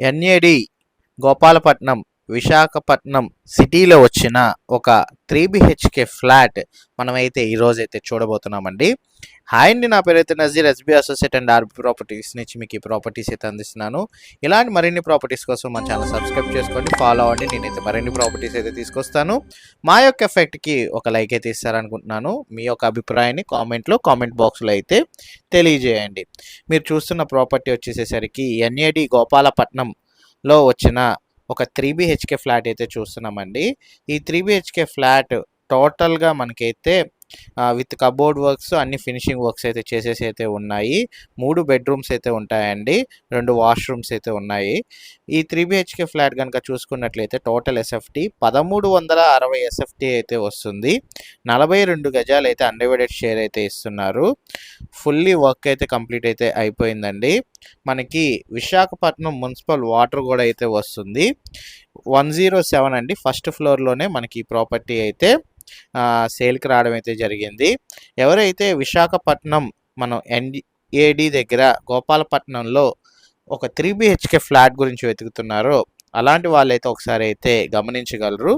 NAD Gopalapatnam Visakhapatnam సిటీలో వచ్చిన ఒక 3 BHK ఫ్లాట్ మనమైతే ఈరోజైతే చూడబోతున్నామండి. హాయ్ అండి, నా పేరైతే Nazir, SB associate and RB properties నుంచి మీకు ఈ ప్రాపర్టీస్ అయితే అందిస్తున్నాను. ఇలాంటి మరిన్ని ప్రాపర్టీస్ కోసం మా ఛానల్ సబ్స్క్రైబ్ చేసుకోండి, ఫాలో అవ్వండి. నేనైతే మరిన్ని ప్రాపర్టీస్ అయితే తీసుకొస్తాను. మా యొక్క ఎఫెక్ట్కి ఒక లైక్ అయితే ఇస్తారనుకుంటున్నాను. మీ యొక్క అభిప్రాయాన్ని కామెంట్ బాక్స్లో అయితే తెలియజేయండి. మీరు చూస్తున్న ప్రాపర్టీ వచ్చేసేసరికి ఎన్ఏడి గోపాలపట్నంలో వచ్చిన ఒక 3 BHK ఫ్లాట్ అయితే చూస్తున్నామండి. ఈ 3 BHK ఫ్లాట్ టోటల్గా మనకైతే విత్ కబోర్డ్ వర్క్స్ అన్ని ఫినిషింగ్ వర్క్స్ అయితే చేసేసి అయితే ఉన్నాయి. 3 బెడ్రూమ్స్ అయితే ఉంటాయండి, 2 వాష్రూమ్స్ అయితే ఉన్నాయి. ఈ 3 BHK ఫ్లాట్ కనుక చూసుకున్నట్లయితే టోటల్ ఎస్ఎఫ్టీ 1360 ఎస్ఎఫ్టీ అయితే వస్తుంది. 42 గజాలు అయితే అన్డివైడెడ్ షేర్ అయితే ఇస్తున్నారు. ఫుల్లీ వర్క్ అయితే కంప్లీట్ అయితే అయిపోయిందండి. మనకి విశాఖపట్నం మున్సిపల్ వాటర్ కూడా అయితే వస్తుంది. 107 అండి, ఫస్ట్ ఫ్లోర్లోనే మనకి ఈ ప్రాపర్టీ అయితే సేల్కి రావడం అయితే జరిగింది. ఎవరైతే విశాఖపట్నం మనం ఎన్ఏడి దగ్గర గోపాలపట్నంలో ఒక 3 BHK ఫ్లాట్ గురించి వెతుకుతున్నారో అలాంటి వాళ్ళైతే ఒకసారి అయితే గమనించగలరు.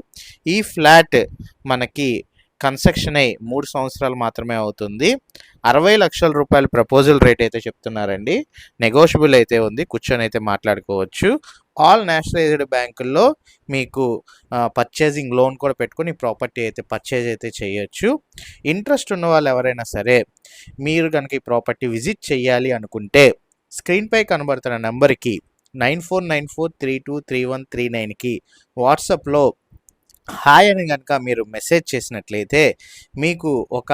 ఈ ఫ్లాట్ మనకి కన్స్ట్రక్షన్ అయి 3 సంవత్సరాలు మాత్రమే అవుతుంది. 60 లక్షల రూపాయల ప్రపోజల్ రేట్ అయితే చెప్తున్నారండి. నెగోషియబుల్ అయితే ఉంది, కూర్చొని అయితే మాట్లాడుకోవచ్చు. ఆల్ నేషనలైజ్డ్ బ్యాంకుల్లో మీకు పర్చేజింగ్ లోన్ కూడా పెట్టుకొని ప్రాపర్టీ అయితే పర్చేజ్ అయితే చేయొచ్చు. ఇంట్రెస్ట్ ఉన్న వాళ్ళు ఎవరైనా సరే మీరు కనుక ఈ ప్రాపర్టీ విజిట్ చేయాలి అనుకుంటే స్క్రీన్పై కనబడుతున్న నెంబర్కి 9494323139కి వాట్సాప్లో హాయ్ అని కనుక మీరు మెసేజ్ చేసినట్లయితే మీకు ఒక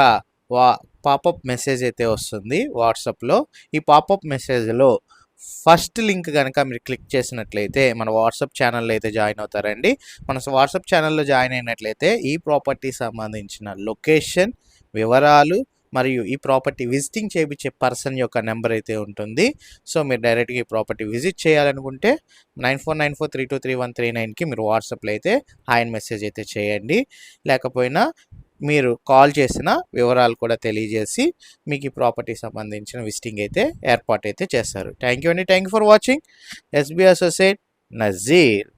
పాపప్ మెసేజ్ అయితే వస్తుంది వాట్సాప్లో. ఈ పాపప్ మెసేజ్లో ఫస్ట్ లింక్ కనుక మీరు క్లిక్ చేసినట్లయితే మన వాట్సాప్ ఛానల్లో అయితే జాయిన్ అవుతారండి. మన వాట్సాప్ ఛానల్లో జాయిన్ అయినట్లయితే ఈ ప్రాపర్టీ సంబంధించిన లొకేషన్ వివరాలు మరియు ఈ ప్రాపర్టీ విజిటింగ్ చేయించే పర్సన్ యొక్క నెంబర్ అయితే ఉంటుంది. సో మీరు డైరెక్ట్గా ఈ ప్రాపర్టీ విజిట్ చేయాలనుకుంటే 9494323139కి మీరు వాట్సాప్లో అయితే హాయ్ మెసేజ్ అయితే చేయండి. లేకపోయినా మీరు కాల్ చేసిన వివరాలు కూడా తెలియజేసి మీకు ఈ ప్రాపర్టీ సంబంధించిన విజిటింగ్ అయితే ఏర్పాటు అయితే చేస్తారు. థ్యాంక్ యూ అండి, thank you for watching. SB associate Nazir.